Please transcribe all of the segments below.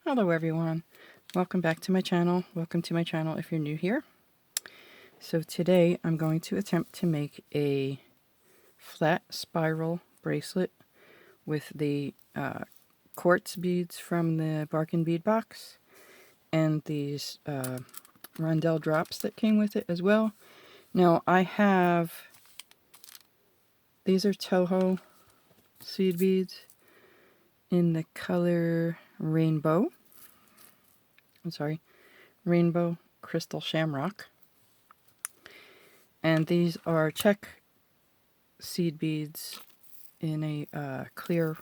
Hello everyone, welcome back to my channel. Welcome to my channel if you're new here. So today I'm going to attempt to make a flat spiral bracelet with the quartz beads from the Bargain Bead Box and these rondelle drops that came with it as well. Now these are Toho seed beads in the color rainbow. Rainbow Crystal Shamrock. And these are Czech seed beads in a clear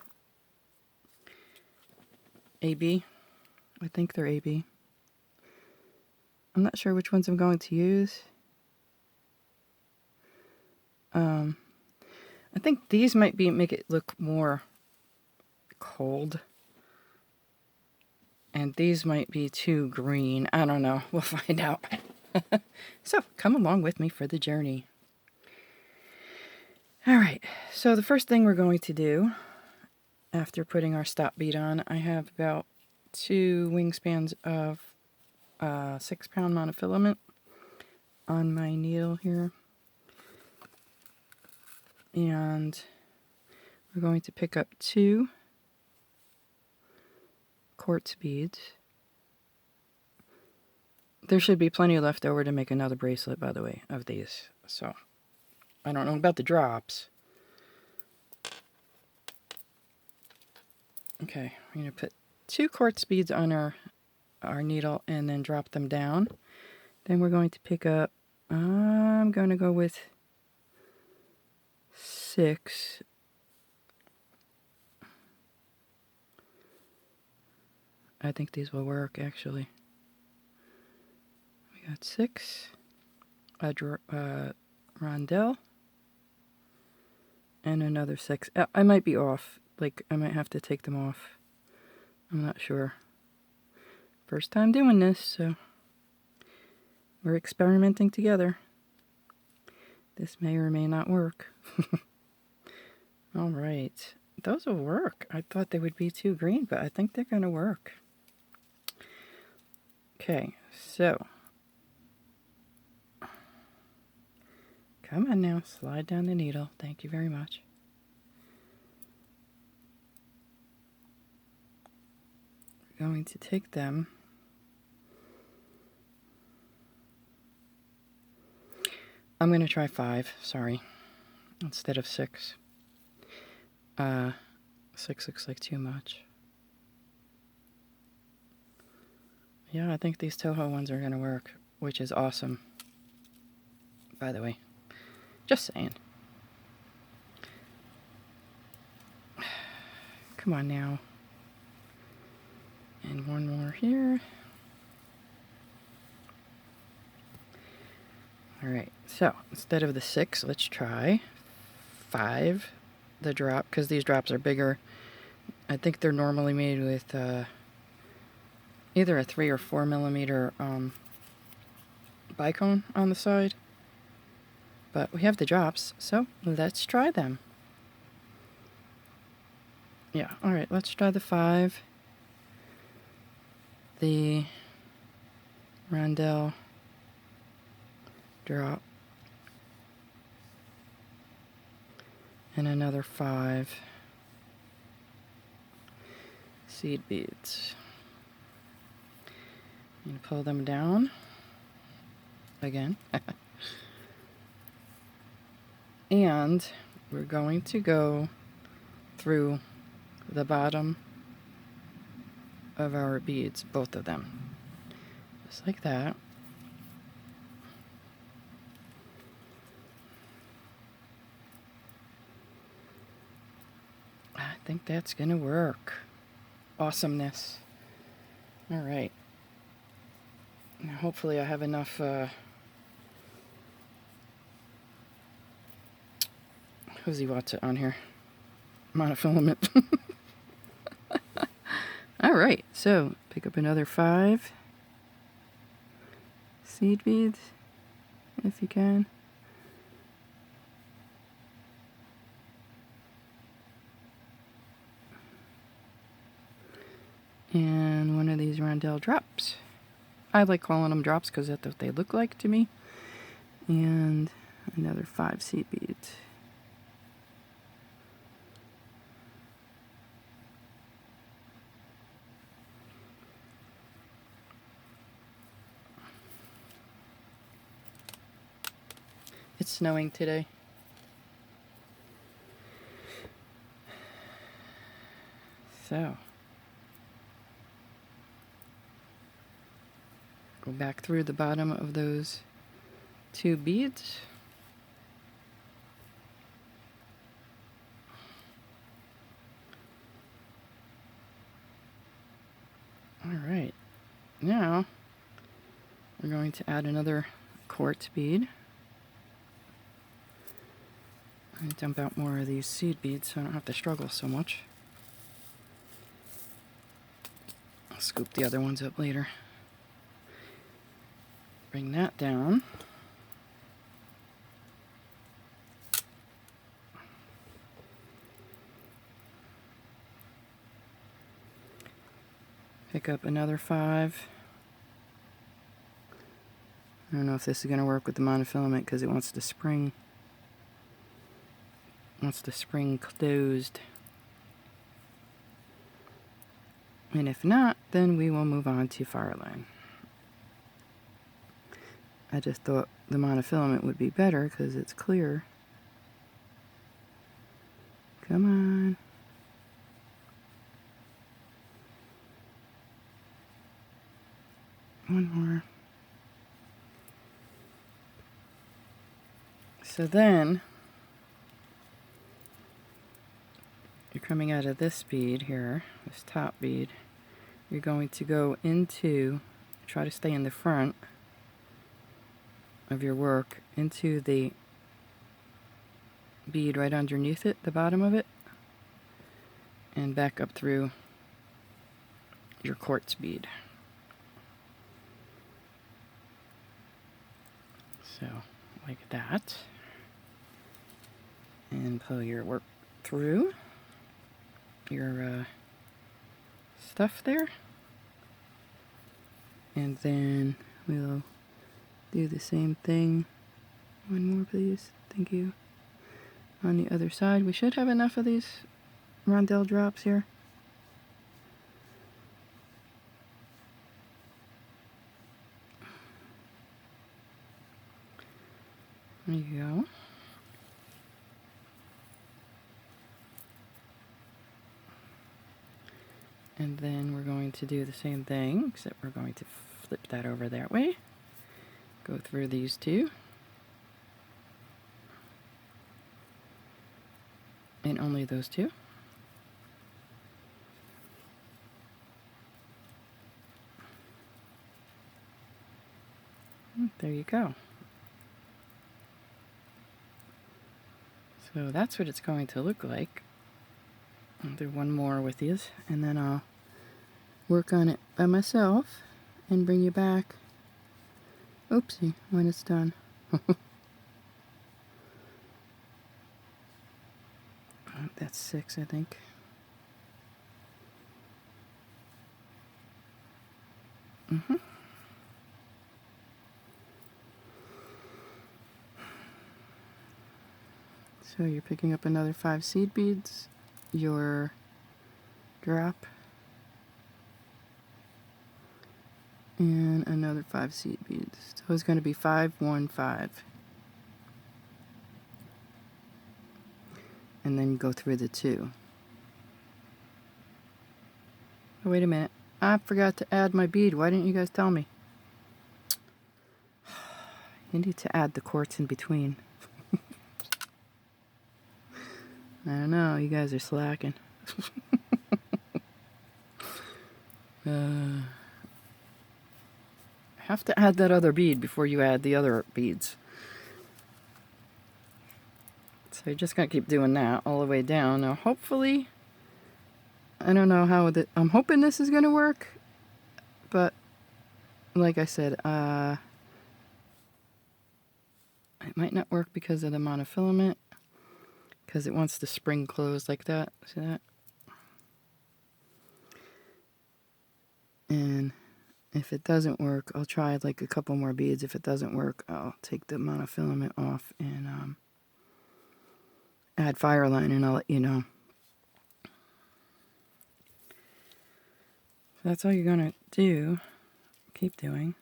AB. I think they're AB. I'm not sure which ones I'm going to use. I think these might make it look more cold. And these might be too green. I don't know. We'll find out. So, come along with me for the journey. Alright, so the first thing we're going to do, after putting our stop bead on, I have about 2 wingspans of 6-pound monofilament on my needle here. And we're going to pick up 2 quartz beads. There should be plenty left over to make another bracelet, by the way, of these. So, I don't know about the drops. Okay, we're going to put 2 quartz beads on our needle and then drop them down. Then we're going to pick up, I'm going to go with 6. I think these will work, actually. We got 6, a rondelle, and another 6. I might be off. Like, I might have to take them off. I'm not sure. First time doing this, so we're experimenting together. This may or may not work. All right. Those will work. I thought they would be too green, but I think they're going to work. Okay, so come on now, slide down the needle. Thank you very much. We're going to take them. I'm going to try 5, sorry, instead of 6. 6 looks like too much. Yeah, I think these Toho ones are going to work, which is awesome, by the way. Just saying. Come on now. And one more here. Alright, so instead of the 6, let's try 5, the drop, because these drops are bigger. I think they're normally made with either a 3 or 4 millimeter bicone on the side. But we have the drops, so let's try them. Yeah, alright, let's try the 5. The rondelle drop. And another 5 seed beads. I'm going to pull them down again. And we're going to go through the bottom of our beads, both of them. Just like that. I think that's going to work. Awesomeness. Alright. Now hopefully I have enough Who's Watts on here? Monofilament. Alright, so pick up another 5 seed beads if you can. and one of these rondelle drops. I like calling them drops because that's what they look like to me. And another 5 seed beads. It's snowing today. So, go back through the bottom of those 2 beads. Alright, now we're going to add another quartz bead. And dump out more of these seed beads so I don't have to struggle so much. I'll scoop the other ones up later. Bring that down. Pick up another 5. I don't know if this is going to work with the monofilament because it wants the spring closed. And if not, then we will move on to Fireline. I just thought the monofilament would be better because it's clear. Come on. One more. So then, you're coming out of this bead here, this top bead. You're going to go into, try to stay in the front of your work, into the bead right underneath it, the bottom of it, and back up through your quartz bead. So, like that. And pull your work through your stuff there. And then we'll do the same thing. One more, please. Thank you. On the other side, we should have enough of these rondelle drops here. There you go. And then we're going to do the same thing, except we're going to flip that over that way. Go through these 2. And only those 2. There you go. So that's what it's going to look like. I'll do one more with these, and then I'll work on it by myself and bring you back. Oopsie, when it's done. That's 6, I think. So you're picking up another 5 seed beads, your drop, and another 5 seed beads. So it's going to be 5, 1, 5. And then go through the 2. Oh, wait a minute. I forgot to add my bead. Why didn't you guys tell me? You need to add the quartz in between. I don't know. You guys are slacking. Have to add that other bead before you add the other beads. So you're just going to keep doing that all the way down. Now, hopefully, I don't know how I'm hoping this is going to work, but like I said, it might not work because of the monofilament, because it wants the spring closed like that. See that? If it doesn't work, I'll try like a couple more beads. If it doesn't work, I'll take the monofilament off and add fire line, and I'll let you know. So that's all you're gonna do. Keep doing.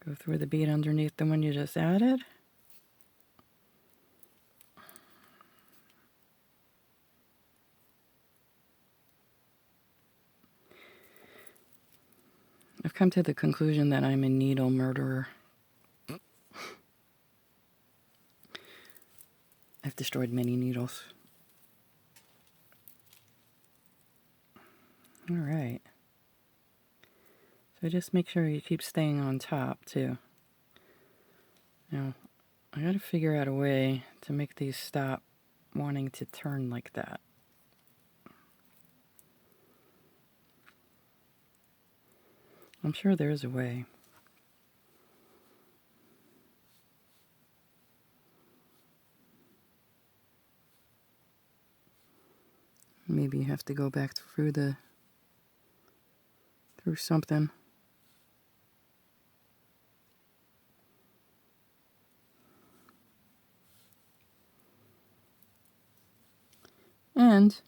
Go through the bead underneath the one you just added. I've come to the conclusion that I'm a needle murderer. I've destroyed many needles. All right. So just make sure you keep staying on top too. Now, I gotta figure out a way to make these stop wanting to turn like that. I'm sure there is a way. Maybe you have to go back through something. And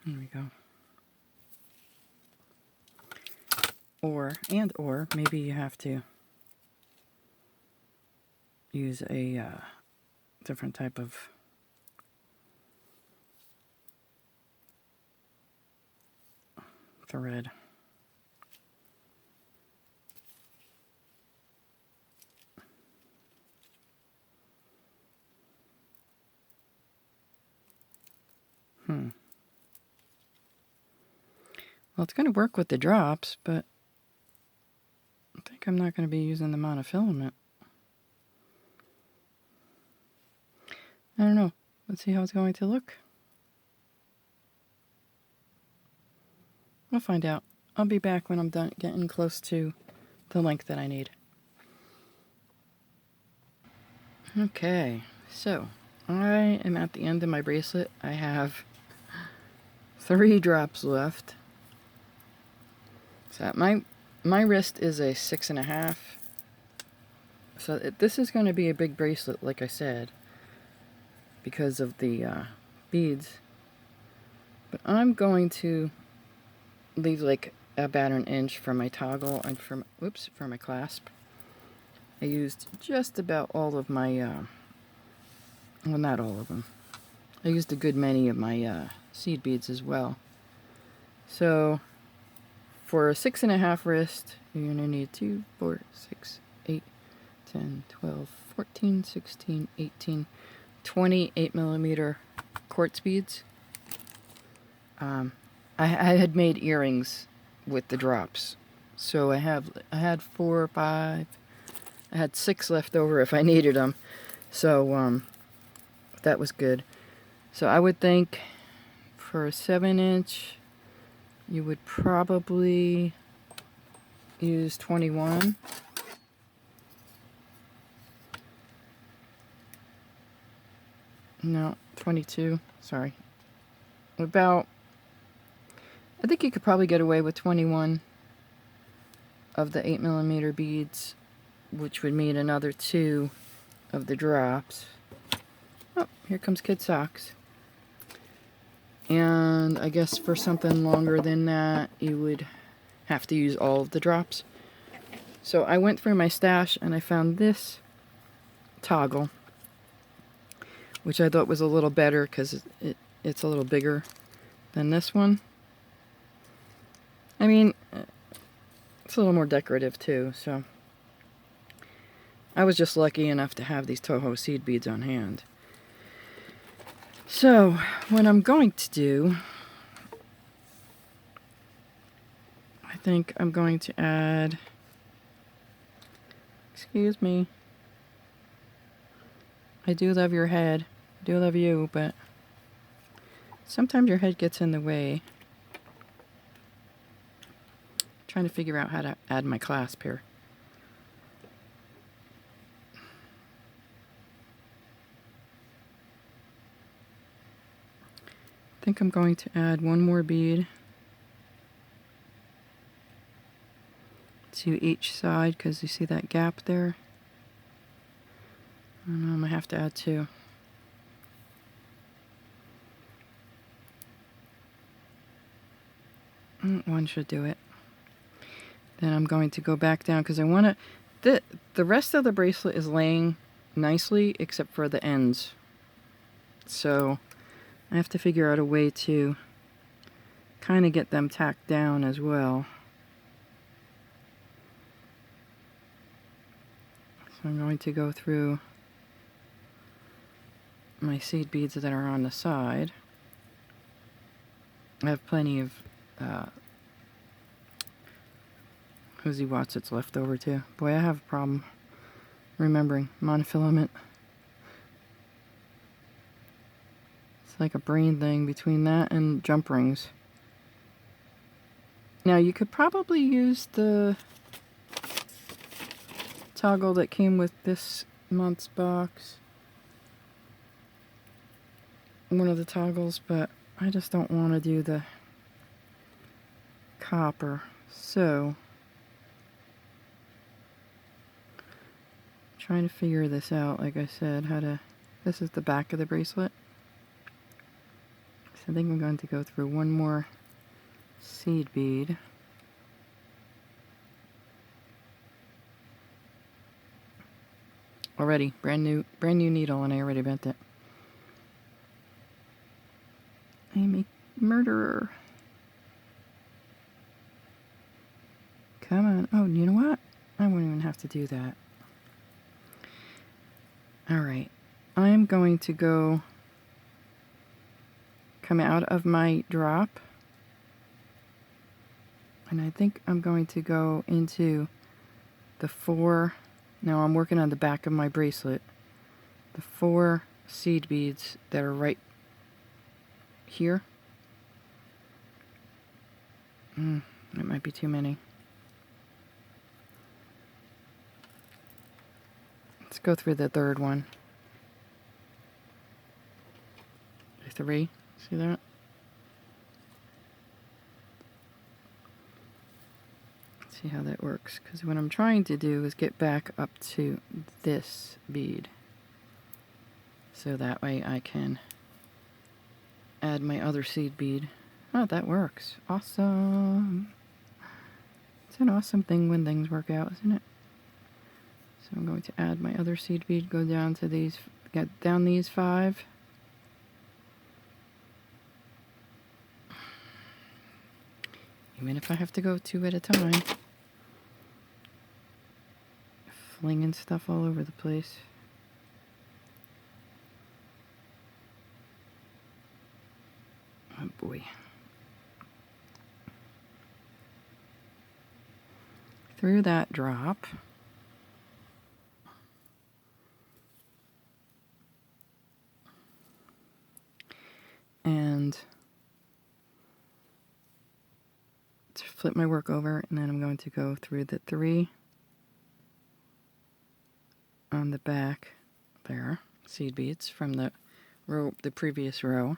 there we go. Or maybe you have to use a different type of thread. Well, it's going to work with the drops, but I think I'm not going to be using the monofilament. I don't know. Let's see how it's going to look. We'll find out. I'll be back when I'm done getting close to the length that I need. Okay, so I am at the end of my bracelet. I have 3 drops left. So my wrist is a 6.5. So this is going to be a big bracelet, like I said, because of the beads. But I'm going to leave like about an inch for my toggle and for my clasp. I used just about all of my, well, not all of them. I used a good many of my seed beads as well. So for a 6.5 wrist, you're going to need 2, 4, 6, 8, 10, 12, 14, 16, 18, 28 millimeter quartz beads. I had made earrings with the drops. So I had 4 or 5. I had 6 left over if I needed them. So that was good. So I would think for a 7-inch, you would probably use 21. No, 22. Sorry. I think you could probably get away with 21 of the 8 millimeter beads, which would mean another 2 of the drops. Oh, here comes Kid Socks. And I guess for something longer than that, you would have to use all of the drops. So I went through my stash and I found this toggle, which I thought was a little better because it's a little bigger than this one. I mean, it's a little more decorative too, so I was just lucky enough to have these Toho seed beads on hand. So, what I'm going to do, I think I'm going to add, excuse me, I do love your head, I do love you, but sometimes your head gets in the way. I'm trying to figure out how to add my clasp here. think I'm going to add one more bead to each side because you see that gap there. I'm going to have to add two. One should do it. Then I'm going to go back down because I want to... The rest of the bracelet is laying nicely except for the ends. So I have to figure out a way to kind of get them tacked down as well. So I'm going to go through my seed beads that are on the side. I have plenty of Who's Watsits left over too. Boy, I have a problem remembering monofilament. It's like a brain thing between that and jump rings. Now you could probably use the toggle that came with this month's box. One of the toggles, but I just don't want to do the copper. So trying to figure this out, like I said, how to... This is the back of the bracelet. So I think I'm going to go through one more seed bead. Already, brand new needle, and I already bent it. I'm a murderer. Come on. Oh, you know what? I won't even have to do that. Alright, I'm going to come out of my drop, and I think I'm going to go into the 4, now I'm working on the back of my bracelet, the 4 seed beads that are right here. That might be too many. Let's go through the third one. 3, see that? Let's see how that works, because what I'm trying to do is get back up to this bead. So that way I can add my other seed bead. Oh, that works. Awesome. It's an awesome thing when things work out, isn't it? So I'm going to add my other seed bead, go down to these, get down these 5. Even if I have to go 2 at a time. Flinging stuff all over the place. Oh boy. Through that drop. And to flip my work over, and then I'm going to go through the 3 on the back there, seed beads from the row, the previous row.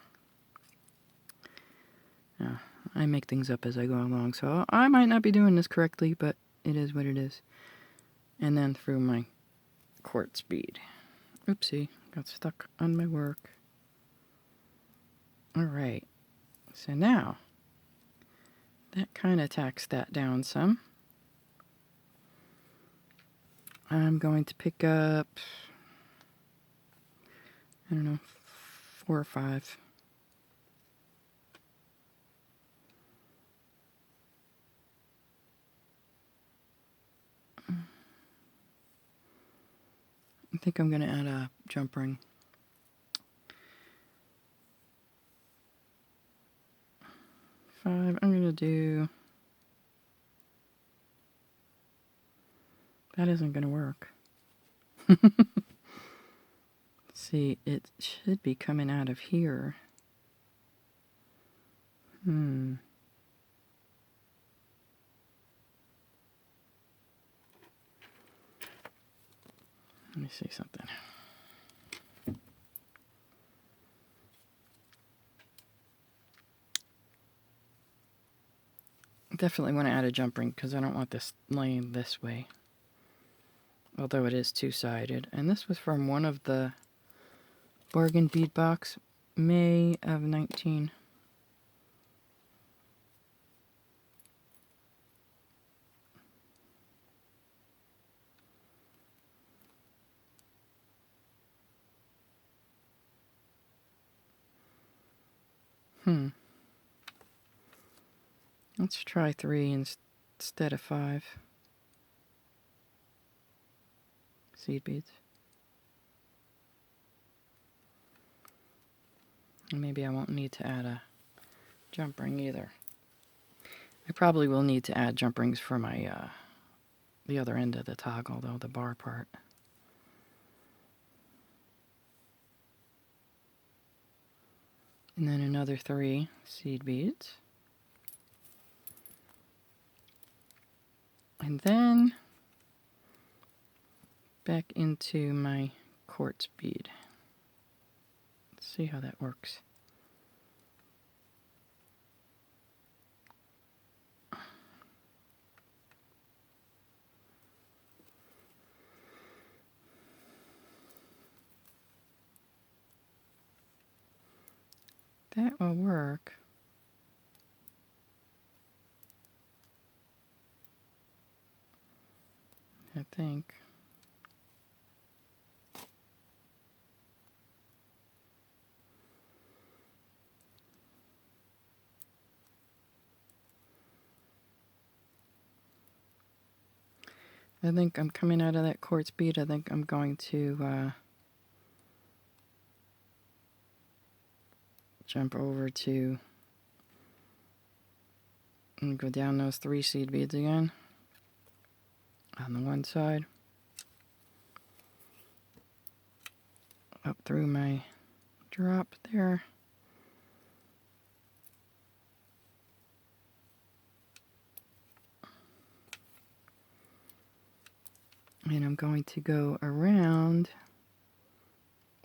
Now, I make things up as I go along, so I might not be doing this correctly, but it is what it is. And then through my quartz bead. Oopsie, got stuck on my work. Alright, so now, that kind of tacks that down some. I'm going to pick up, I don't know, 4 or 5. I think I'm going to add a jump ring. 5, I'm going to do... That isn't going to work. See, it should be coming out of here. Let me see something. Definitely want to add a jump ring because I don't want this laying this way. Although it is two-sided. And this was from one of the Bargain Bead Box, May of 19. Let's try 3 instead of 5 seed beads. And maybe I won't need to add a jump ring either. I probably will need to add jump rings for my the other end of the toggle, though, the bar part. And then another 3 seed beads. And then back into my quartz bead. Let's see how that works. That will work. I think. I think I'm coming out of that quartz bead. I think I'm going to jump over to and go down those 3 seed beads again on the one side, up through my drop there, and I'm going to go around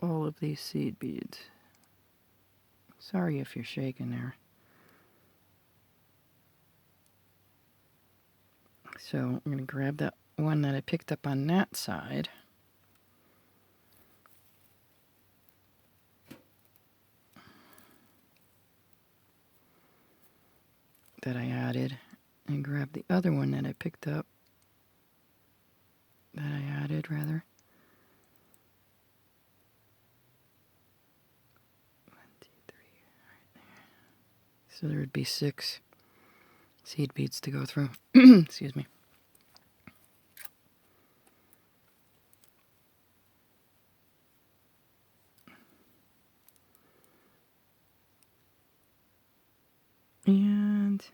all of these seed beads. Sorry if you're shaking there. So I'm going to grab that one that I picked up on that side. That I added, and grab the other one that I picked up, that I added rather. 1, 2, 3, right there. So there would be 6 seed beads to go through. Excuse me. And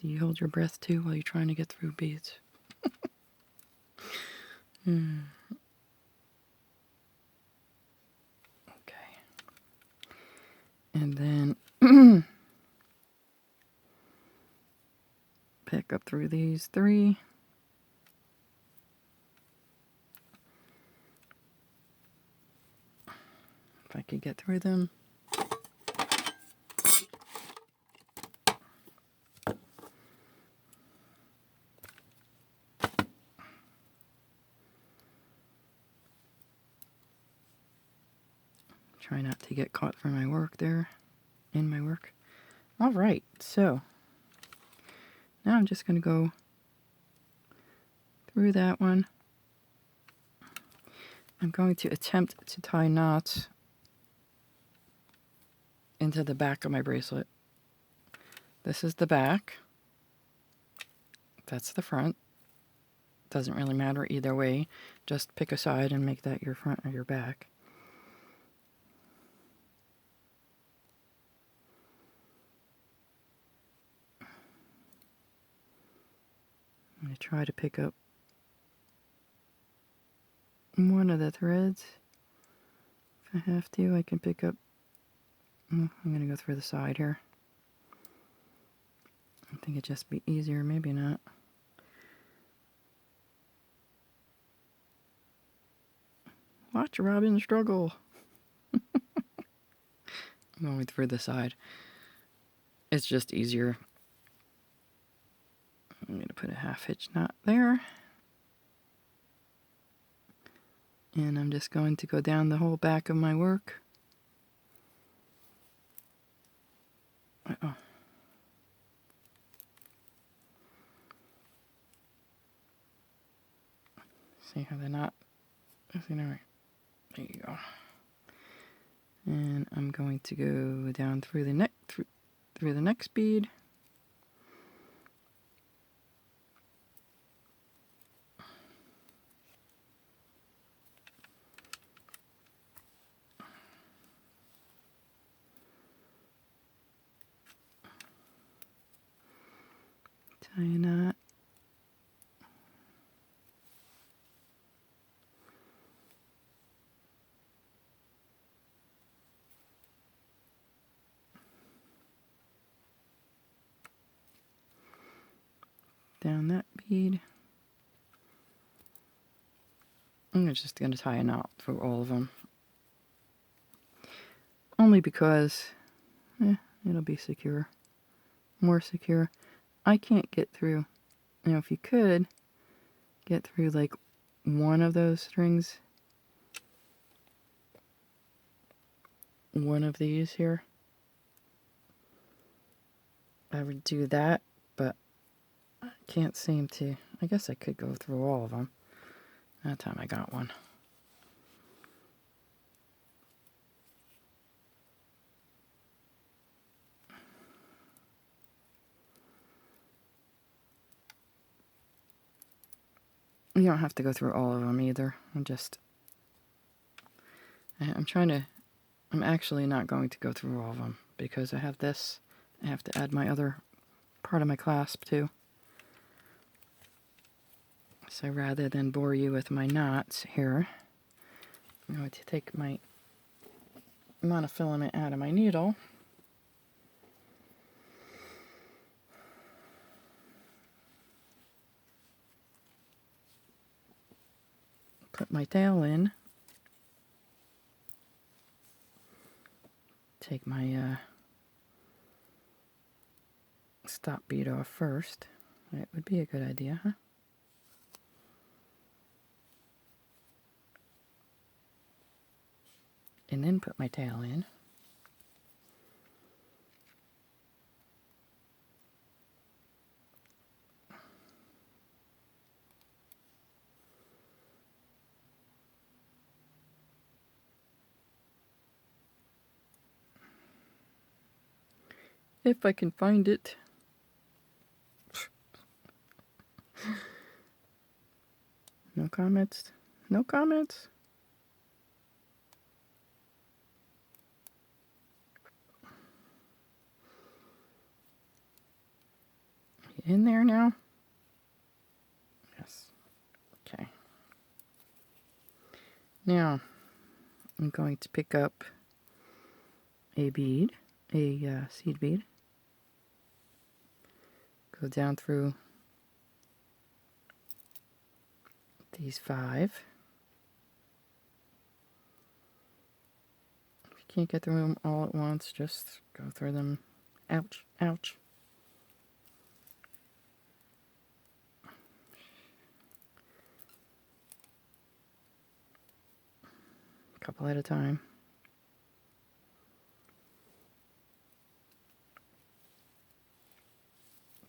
do you hold your breath too while you're trying to get through beads? Okay. And then pick up through these 3. If I could get through them. Try not to get caught for my work there, in my work. All right, so now I'm just going to go through that one. I'm going to attempt to tie knots into the back of my bracelet. This is the back. That's the front. Doesn't really matter either way. Just pick a side and make that your front or your back. I'm going to try to pick up one of the threads. If I have to, I can pick up. I'm going to go through the side here. I think it'd just be easier, maybe not. Watch Robin struggle. I'm going through the side. It's just easier. I'm going to put a half hitch knot there. And I'm just going to go down the whole back of my work. Uh-oh. See how the knot is in there? There you go. And I'm going to go down through the neck, through the next bead. Tie a knot. Down that bead. I'm just going to tie a knot for all of them. Only because it'll be secure. More secure. I can't get through. You know, if you could get through like one of those strings, one of these here, I would do that, but I can't seem to. I guess I could go through all of them. That time I got one. You don't have to go through all of them either. I'm actually not going to go through all of them because I have this. I have to add my other part of my clasp too. So rather than bore you with my knots here, I'm going to take my monofilament out of my needle. Put my tail in. Take my stop bead off first. That would be a good idea, huh? And then put my tail in. If I can find it. No comments? No comments? You in there now? Yes. Okay. Now, I'm going to pick up a bead, a seed bead. Go down through these 5. If you can't get through them all at once, just go through them. Ouch, ouch. A couple at a time.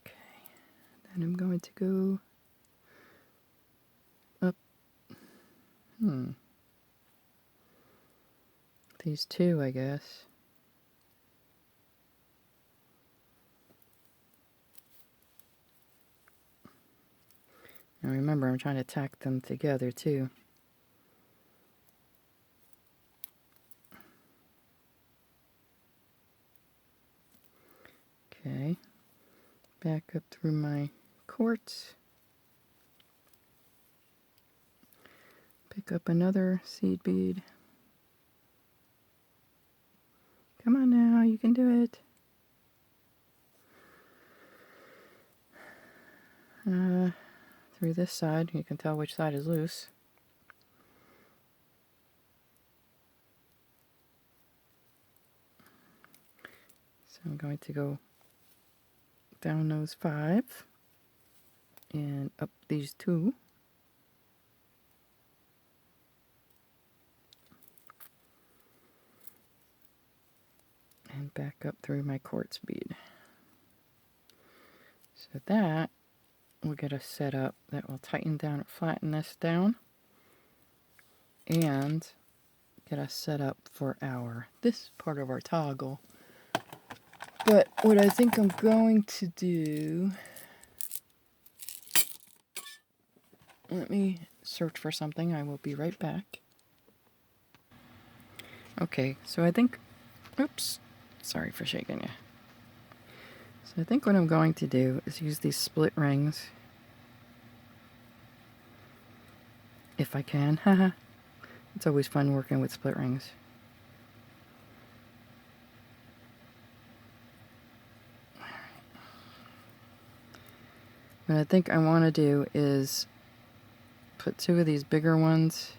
Okay, then I'm going to go up. These 2, I guess. And remember, I'm trying to tack them together too. Okay, back up through my quartz. Pick up another seed bead. Come on now, you can do it. Through this side, you can tell which side is loose. I'm going to go down those 5 and up these 2. And back up through my quartz bead. So that will get us set up. That will tighten down and flatten this down. And get us set up for this part of our toggle. But what I think I'm going to do, let me search for something. I will be right back. Okay, so I think, oops, sorry for shaking you. So I think what I'm going to do is use these split rings. If I can, haha. It's always fun working with split rings. What I think I want to do is put 2 of these bigger ones,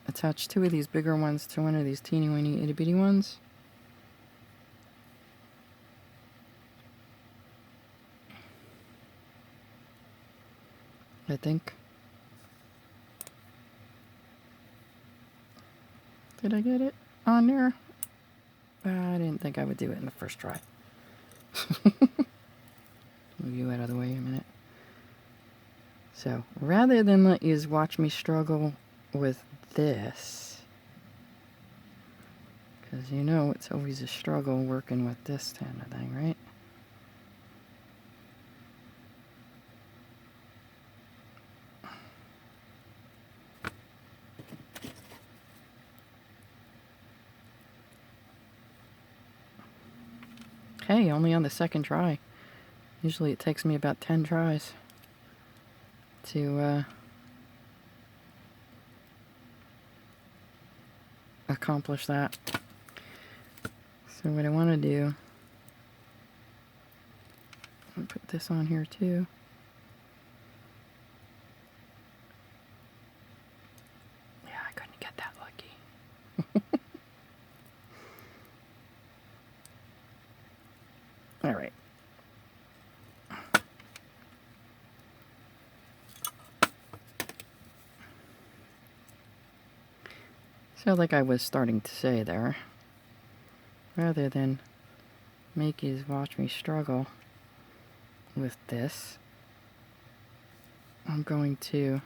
attach 2 of these bigger ones to one of these teeny weeny itty bitty ones. I think. Did I get it on there? I didn't think I would do it in the first try. Move you out of the way a minute. So, rather than let you watch me struggle with this, because you know it's always a struggle working with this kind of thing, right? Hey, only on the second try. Usually it takes me about 10 tries to accomplish that. So what I want to do, I'll put this on here too. Yeah, I couldn't get that lucky. All right. So like I was starting to say there, rather than make you watch me struggle with this, I'm going to